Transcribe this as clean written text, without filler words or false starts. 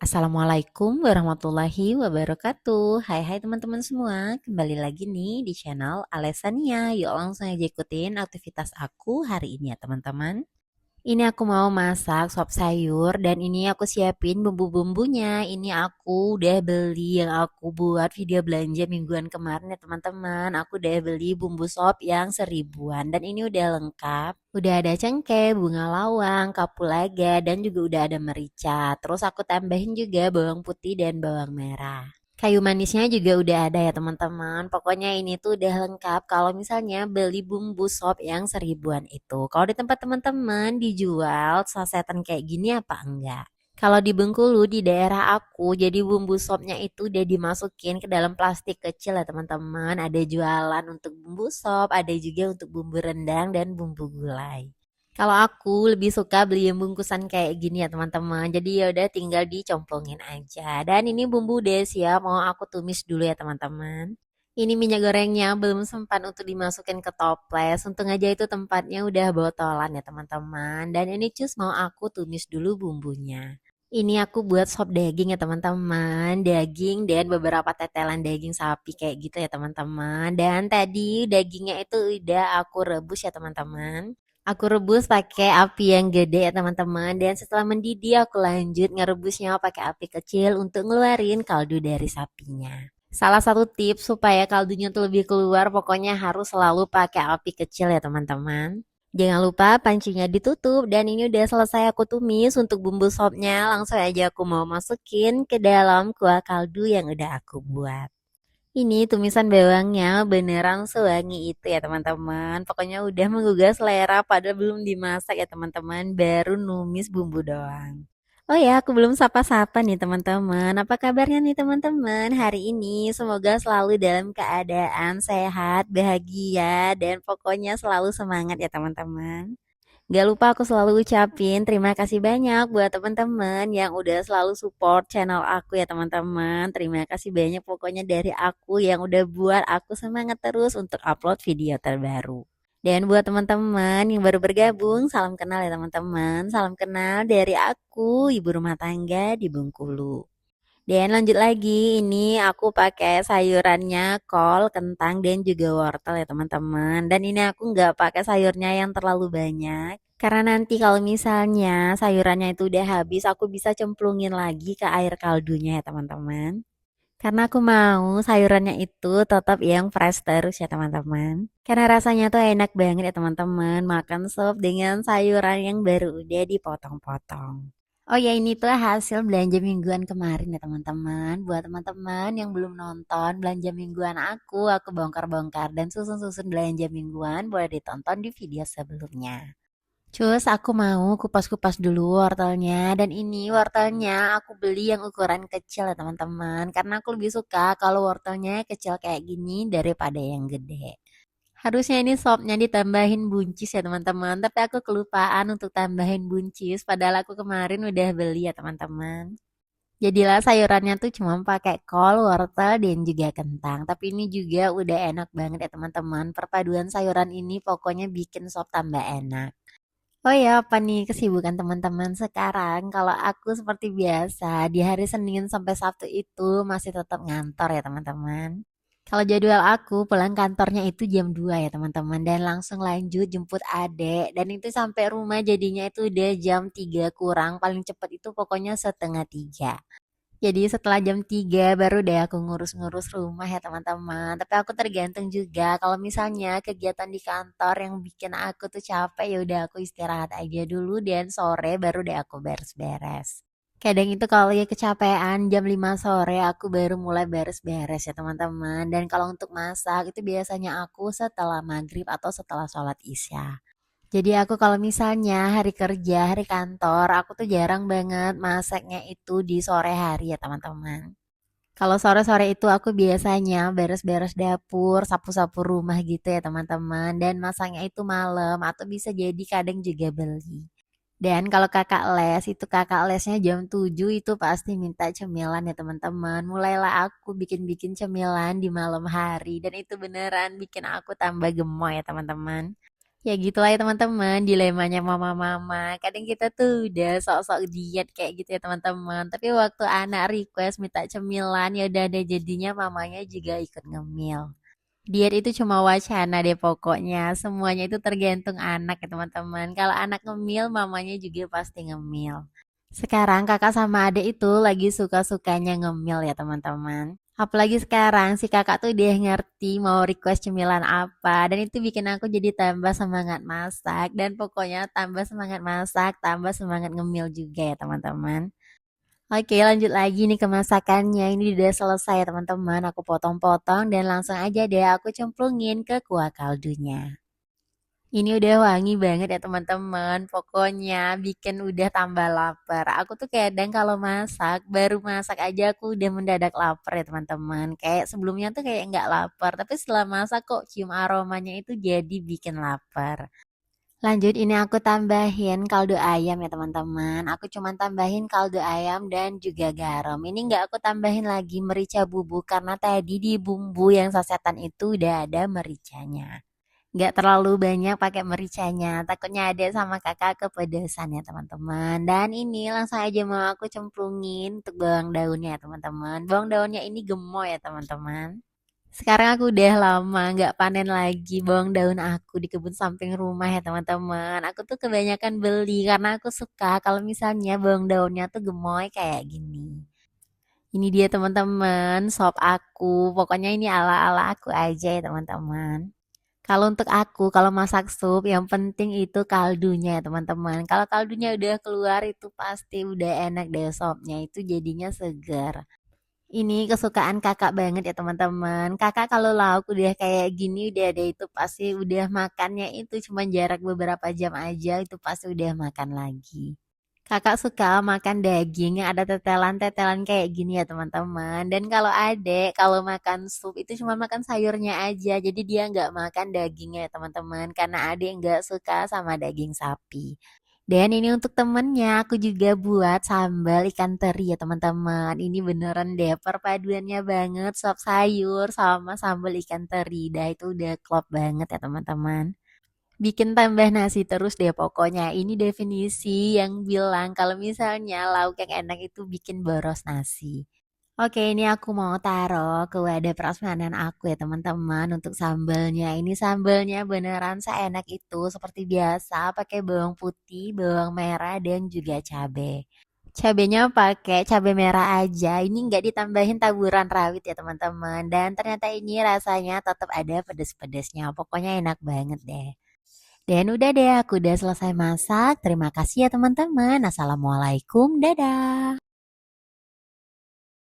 Assalamualaikum warahmatullahi wabarakatuh. Hai teman-teman semua, kembali lagi nih di channel Alesania. Yuk langsung aja ikutin aktivitas aku hari ini ya teman-teman. Ini aku mau masak sop sayur dan ini aku siapin bumbu-bumbunya. Ini aku udah beli yang aku buat video belanja mingguan kemarin ya teman-teman. Aku udah beli bumbu sop yang 1000-an dan ini udah lengkap. Udah ada cengkeh, bunga lawang, kapulaga dan juga udah ada merica. Terus aku tambahin juga bawang putih dan bawang merah. Kayu manisnya juga udah ada ya teman-teman. Pokoknya ini tuh udah lengkap kalau misalnya beli bumbu sop yang 1000-an itu. Kalau di tempat teman-teman dijual sasetan kayak gini apa enggak? Kalau di Bengkulu di daerah aku, jadi bumbu sopnya itu udah dimasukin ke dalam plastik kecil ya teman-teman. Ada jualan untuk bumbu sop, ada juga untuk bumbu rendang dan bumbu gulai. Kalau aku lebih suka beli yang bungkusan kayak gini ya teman-teman. Jadi ya udah tinggal dicomplongin aja. Dan ini bumbu udah siap mau aku tumis dulu ya teman-teman. Ini minyak gorengnya belum sempat untuk dimasukin ke toples. Untung aja itu tempatnya udah botolan ya teman-teman. Dan ini cus mau aku tumis dulu bumbunya. Ini aku buat sop daging ya teman-teman. Daging dan beberapa tetelan daging sapi kayak gitu ya teman-teman. Dan tadi dagingnya itu udah aku rebus ya teman-teman. Aku rebus pakai api yang gede ya teman-teman. Dan setelah mendidih aku lanjut ngerebusnya pakai api kecil untuk ngeluarin kaldu dari sapinya. Salah satu tips supaya kaldunya tuh lebih keluar pokoknya harus selalu pakai api kecil ya teman-teman. Jangan lupa pancinya ditutup dan ini udah selesai aku tumis untuk bumbu sopnya. Langsung aja aku mau masukin ke dalam kuah kaldu yang udah aku buat. Ini tumisan bawangnya beneran sewangi itu ya teman-teman. Pokoknya udah menggugah selera padahal belum dimasak ya teman-teman. Baru numis bumbu doang. Oh ya, aku belum sapa-sapa nih teman-teman. Apa kabarnya nih teman-teman hari ini? Semoga selalu dalam keadaan sehat, bahagia, dan pokoknya selalu semangat ya teman-teman. Gak lupa aku selalu ucapin terima kasih banyak buat teman-teman yang udah selalu support channel aku ya teman-teman. Terima kasih banyak pokoknya dari aku yang udah buat aku semangat terus untuk upload video terbaru. Dan buat teman-teman yang baru bergabung, salam kenal ya teman-teman. Salam kenal dari aku, ibu rumah tangga di Bengkulu. Dan lanjut lagi, ini aku pakai sayurannya kol, kentang, dan juga wortel ya teman-teman. Dan ini aku nggak pakai sayurnya yang terlalu banyak. Karena nanti kalau misalnya sayurannya itu udah habis, aku bisa cemplungin lagi ke air kaldunya ya teman-teman. Karena aku mau sayurannya itu tetap yang fresh terus ya teman-teman. Karena rasanya tuh enak banget ya teman-teman. Makan sop dengan sayuran yang baru udah dipotong-potong. Oh ya ini tuh hasil belanja mingguan kemarin ya teman-teman. Buat teman-teman yang belum nonton belanja mingguan aku bongkar-bongkar dan susun-susun belanja mingguan boleh ditonton di video sebelumnya. Cus, aku mau kupas-kupas dulu wortelnya dan ini wortelnya aku beli yang ukuran kecil ya teman-teman karena aku lebih suka kalau wortelnya kecil kayak gini daripada yang gede. Harusnya ini sopnya ditambahin buncis ya teman-teman, tapi aku kelupaan untuk tambahin buncis padahal aku kemarin udah beli ya teman-teman. Jadilah sayurannya tuh cuma pakai kol, wortel, dan juga kentang. Tapi ini juga udah enak banget ya teman-teman. Perpaduan sayuran ini pokoknya bikin sop tambah enak. Oh ya, apa nih kesibukan teman-teman sekarang? Kalau aku seperti biasa, di hari Senin sampai Sabtu itu masih tetap ngantor ya teman-teman. Kalau jadwal aku pulang kantornya itu jam 2 ya teman-teman dan langsung lanjut jemput adek dan itu sampai rumah jadinya itu udah jam 3 kurang paling cepat itu pokoknya setengah 3. Jadi setelah jam 3 baru deh aku ngurus-ngurus rumah ya teman-teman. Tapi aku tergantung juga kalau misalnya kegiatan di kantor yang bikin aku tuh capek ya udah aku istirahat aja dulu dan sore baru deh aku beres-beres. Kadang itu kalau ya kecapean jam 5 sore aku baru mulai beres-beres ya teman-teman. Dan kalau untuk masak itu biasanya aku setelah maghrib atau setelah sholat isya. Jadi aku kalau misalnya hari kerja, hari kantor, aku tuh jarang banget masaknya itu di sore hari ya teman-teman. Kalau sore-sore itu aku biasanya beres-beres dapur, sapu-sapu rumah gitu ya teman-teman. Dan masaknya itu malam atau bisa jadi kadang juga beli. Dan kalau kakak les, itu kakak lesnya jam 7 itu pasti minta cemilan ya teman-teman. Mulailah aku bikin-bikin cemilan di malam hari. Dan itu beneran bikin aku tambah gemoy ya teman-teman. Ya gitu lah ya teman-teman, dilemanya mama-mama. Kadang kita tuh udah sok-sok diet kayak gitu ya teman-teman. Tapi waktu anak request minta cemilan, ya udah deh jadinya mamanya juga ikut ngemil. Diet itu cuma wacana deh pokoknya. Semuanya itu tergantung anak ya teman-teman. Kalau anak ngemil, mamanya juga pasti ngemil. Sekarang kakak sama adik itu lagi suka-sukanya ngemil ya teman-teman. Apalagi sekarang si kakak tuh dia ngerti mau request cemilan apa. Dan itu bikin aku jadi tambah semangat masak. Dan pokoknya tambah semangat masak, tambah semangat ngemil juga ya teman-teman. Oke, lanjut lagi nih ke masakannya. Ini udah selesai ya teman-teman. Aku potong-potong dan langsung aja deh aku cemplungin ke kuah kaldunya. Ini udah wangi banget ya teman-teman. Pokoknya bikin udah tambah lapar. Aku tuh kadang kalau masak, baru masak aja aku udah mendadak lapar ya teman-teman. Kayak sebelumnya tuh kayak nggak lapar. Tapi setelah masak kok cium aromanya itu jadi bikin lapar. Lanjut ini aku tambahin kaldu ayam ya teman-teman. Aku cuman tambahin kaldu ayam dan juga garam. Ini nggak aku tambahin lagi merica bubuk karena tadi di bumbu yang sasetan itu udah ada mericanya. Nggak terlalu banyak pakai mericanya. Takutnya ada sama kakak kepedesan ya teman-teman. Dan ini langsung aja mau aku cemplungin untuk bawang daunnya ya teman-teman. Bawang daunnya ini gemoy ya teman-teman. Sekarang aku udah lama nggak panen lagi bawang daun aku di kebun samping rumah ya teman-teman. Aku tuh kebanyakan beli karena aku suka kalau misalnya bawang daunnya tuh gemoy kayak gini. Ini dia teman-teman, sop aku. Pokoknya ini ala-ala aku aja ya teman-teman. Kalau untuk aku, kalau masak sup, yang penting itu kaldunya ya teman-teman. Kalau kaldunya udah keluar itu pasti udah enak deh sopnya. Itu jadinya segar. Ini kesukaan kakak banget ya teman-teman. Kakak kalau lauk udah kayak gini udah ada itu pasti udah makannya itu cuma jarak beberapa jam aja itu pasti udah makan lagi. Kakak suka makan daging yang ada tetelan-tetelan kayak gini ya teman-teman. Dan kalau adek kalau makan sup itu cuma makan sayurnya aja. Jadi dia nggak makan dagingnya ya teman-teman. Karena adek nggak suka sama daging sapi. Dan ini untuk temennya aku juga buat sambal ikan teri ya teman-teman. Ini beneran deh perpaduannya banget sop sayur sama sambal ikan teri. Dah itu udah klop banget ya teman-teman. Bikin tambah nasi terus deh pokoknya. Ini definisi yang bilang kalau misalnya lauk yang enak itu bikin boros nasi. Oke, ini aku mau taruh ke wadah prasmanan aku ya teman-teman untuk sambalnya. Ini sambalnya beneran seenak itu seperti biasa pakai bawang putih, bawang merah dan juga cabai. Cabenya pakai cabai merah aja. Ini nggak ditambahin taburan rawit ya teman-teman. Dan ternyata ini rasanya tetap ada pedes-pedesnya. Pokoknya enak banget deh. Dan udah deh, aku udah selesai masak. Terima kasih ya teman-teman. Assalamualaikum, dadah.